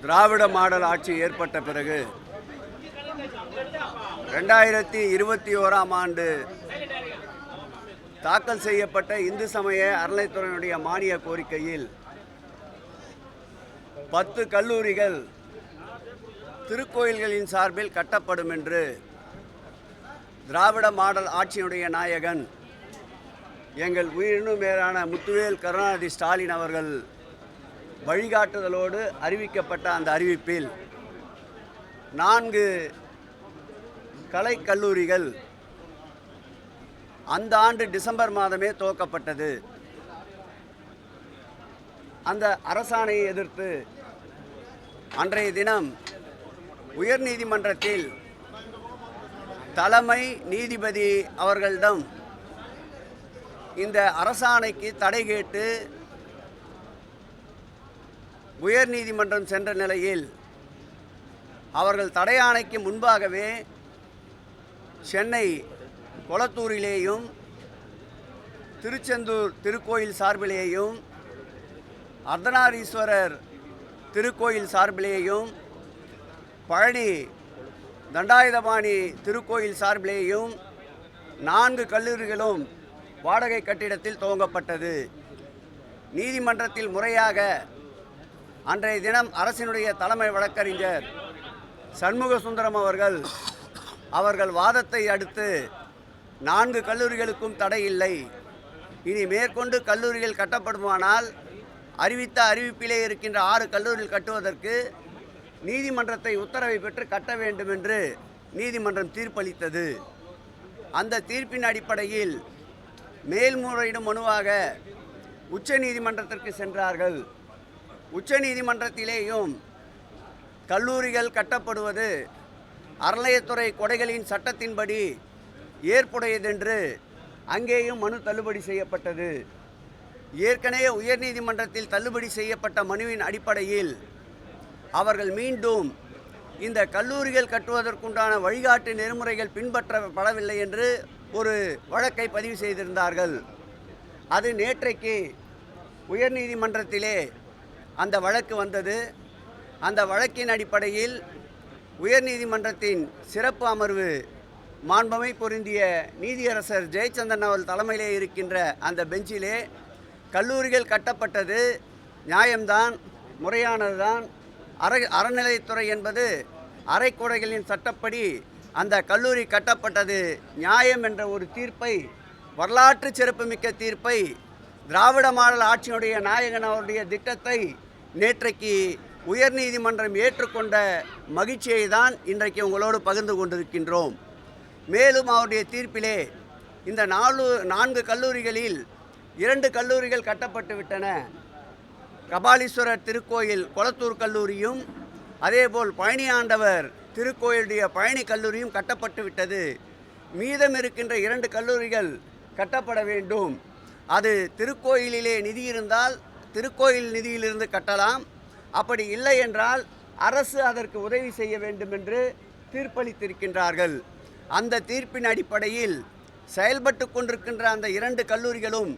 திராவிட model ஆட்சி ஏற்பட்ட பிறகு 2021ஆம் ஆண்டு தாக்கல் செய்யப்பட்ட இந்து சமய அறநிலைத்துறையினுடைய மானிய கோரிக்கையில் 10 கல்லூரிகள் திருக்கோயில்களின் சார்பில் கட்டப்படும் என்று திராவிட மாடல் ஆட்சியினுடைய நாயகன் எங்கள் உயிரினும் மேலான முத்துவேல் கருணாநிதி ஸ்டாலின் அவர்கள் வழிகாட்டுதலோடு அறிவிக்கப்பட்ட அந்த அறிவிப்பில் 4 கலைக்கல்லூரிகள் அந்த ஆண்டு டிசம்பர் மாதமே துவக்கப்பட்டது. அந்த அரசாணையை எதிர்த்து அன்றைய தினம் உயர்நீதிமன்றத்தில் தலைமை நீதிபதி அவர்களிடம் இந்த அரசாணைக்கு தடை கேட்டு உயர்நீதிமன்றம் சென்ற நிலையில் அவர்கள் தடையாணைக்கு முன்பாகவே சென்னை கொளத்தூரிலேயும் திருச்செந்தூர் திருக்கோயில் சார்பிலேயும் அர்த்தநாரீஸ்வரர் திருக்கோயில் சார்பிலேயும் பழனி தண்டாயுதபாணி திருக்கோயில் சார்பிலேயும் 4 கல்லூரிகளும் வாடகை கட்டிடத்தில் துவங்கப்பட்டது. நீதிமன்றத்தில் முறையாக அன்றைய தினம் அரசினுடைய தலைமை வழக்கறிஞர் சண்முக சுந்தரம் அவர்கள் வாதத்தை அடுத்து 4 கல்லூரிகளுக்கும் தடை இல்லை, இனி மேற்கொண்டு கல்லூரிகள் கட்டப்படுமானால் அறிவித்த அறிவிப்பிலே இருக்கின்ற 6 கல்லூரிகள் கட்டுவதற்கு நீதிமன்றத்தை உத்தரவை பெற்று கட்ட வேண்டும் என்று நீதிமன்றம் தீர்ப்பளித்தது. அந்த தீர்ப்பின் அடிப்படையில் மேல்முறையீடு மனுவாக உச்ச நீதிமன்றத்திற்கு சென்றார்கள். உச்ச நீதிமன்றத்திலேயும் கல்லூரிகள் கட்டப்படுவது அறநிலையத்துறை கொடைகளின் சட்டத்தின்படி ஏற்புடையதென்று அங்கேயும் மனு தள்ளுபடி செய்யப்பட்டது. ஏற்கனவே உயர்நீதிமன்றத்தில் தள்ளுபடி செய்யப்பட்ட மனுவின் அடிப்படையில் அவர்கள் மீண்டும் இந்த கல்லூரிகள் கட்டுவதற்குண்டான வழிகாட்டு நெறிமுறைகள் பின்பற்றப்படவில்லை என்று ஒரு வழக்கை பதிவு செய்திருந்தார்கள். அது நேற்றைக்கு உயர்நீதிமன்றத்திலே அந்த வழக்கு வந்தது. அந்த வழக்கின் அடிப்படையில் உயர்நீதிமன்றத்தின் சிறப்பு அமர்வு மாண்புமை பொருந்திய நீதியரசர் ஜெயச்சந்திரன் அவர்கள் தலைமையிலே இருக்கின்ற அந்த பெஞ்சிலே கல்லூரிகள் கட்டப்பட்டது நியாயம்தான், முறையானதுதான். அறநிலையத்துறை என்பது அரைக்கோடைகளின் சட்டப்படி அந்த கல்லூரி கட்டப்பட்டது நியாயம் என்ற ஒரு தீர்ப்பை, வரலாற்று சிறப்புமிக்க தீர்ப்பை, திராவிட மாடல் ஆட்சியினுடைய நாயகன் அவருடைய திட்டத்தை நேற்றைக்கு உயர்நீதிமன்றம் ஏற்றுக்கொண்ட மகிழ்ச்சியை தான் இன்றைக்கு உங்களோடு பகிர்ந்து கொண்டிருக்கின்றோம். மேலும் அவருடைய தீர்ப்பிலே இந்த 4 கல்லூரிகளில் 2 கல்லூரிகள் கட்டப்பட்டு விட்டன. கபாலீஸ்வரர் திருக்கோயில் கொளத்தூர் கல்லூரியும் அதேபோல் பழனி ஆண்டவர் திருக்கோயிலுடைய பழனி கல்லூரியும் கட்டப்பட்டு விட்டது. மீதம் இருக்கின்ற 2 கல்லூரிகள் கட்டப்பட வேண்டும். அது திருக்கோயிலிலே நிதி இருந்தால் திருக்கோயில் நிதியிலிருந்து கட்டலாம், அப்படி இல்லை என்றால் அரசு அதற்கு உதவி செய்ய வேண்டும் என்று தீர்ப்பளித்திருக்கின்றார்கள். அந்த தீர்ப்பின் அடிப்படையில் செயல்பட்டு கொண்டிருக்கின்ற அந்த 2 கல்லூரிகளும்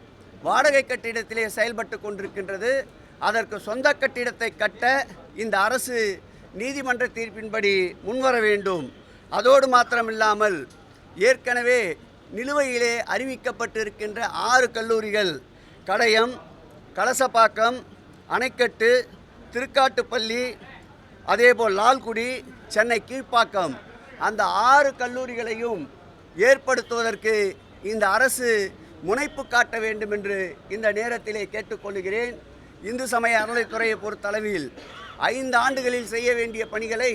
வாடகை கட்டிடத்திலே செயல்பட்டு கொண்டிருக்கின்றது. அதற்கு சொந்த கட்டிடத்தை கட்ட இந்த அரசு நீதிமன்ற தீர்ப்பின்படி முன்வர வேண்டும். அதோடு மாத்திரமில்லாமல் ஏற்கனவே நிலுவையிலே அறிவிக்கப்பட்டிருக்கின்ற 6 கல்லூரிகள் கடையம், கலசப்பாக்கம், அணைக்கட்டு, திருக்காட்டுப்பள்ளி, அதேபோல் லால்குடி, சென்னை கீழ்ப்பாக்கம், அந்த 6 கல்லூரிகளையும் ஏற்படுத்துவதற்கு இந்த அரசு முனைப்பு காட்ட வேண்டும் என்று இந்த நேரத்திலே கேட்டுக்கொள்கிறேன். இந்து சமய அறநிலைத்துறையை பொறுத்தளவில் 5 ஆண்டுகளில் செய்ய வேண்டிய பணிகளை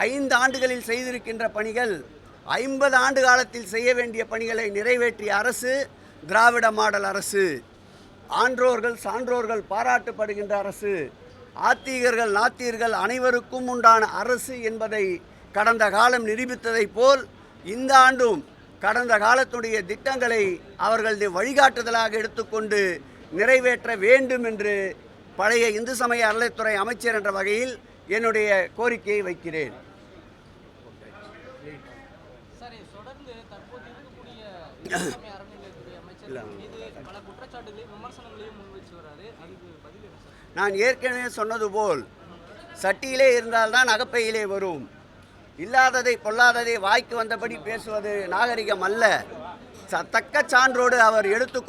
5 ஆண்டுகளில் செய்திருக்கின்ற பணிகள் 50 ஆண்டு காலத்தில் செய்ய வேண்டிய பணிகளை நிறைவேற்றிய அரசு திராவிட மாடல் அரசு. ஆன்றோர்கள் சான்றோர்கள் பாராட்டப்படுகின்ற அரசு, ஆத்திகர்கள் நாத்திகர்கள் அனைவருக்கும் உண்டான அரசு என்பதை கடந்த காலம் நிரூபித்ததைப் போல் இந்த ஆண்டும் கடந்த காலத்துடைய திட்டங்களை அவர்களது வழிகாட்டுதலாக எடுத்துக்கொண்டு நிறைவேற்ற வேண்டும் என்று பழைய இந்து சமய அறநிலைத்துறை அமைச்சர் என்ற வகையில் என்னுடைய கோரிக்கையை வைக்கிறேன். நான் ஏற்கனவே சொன்னது போல் சட்டியிலே இருந்தால்தான் அகப்பையிலே வரும். இல்லாததை பொல்லாததை வாய்க்கு வந்தபடி பேசுவது நாகரிகம் அல்ல. தக்க சான்றோடு அவர் எடுத்து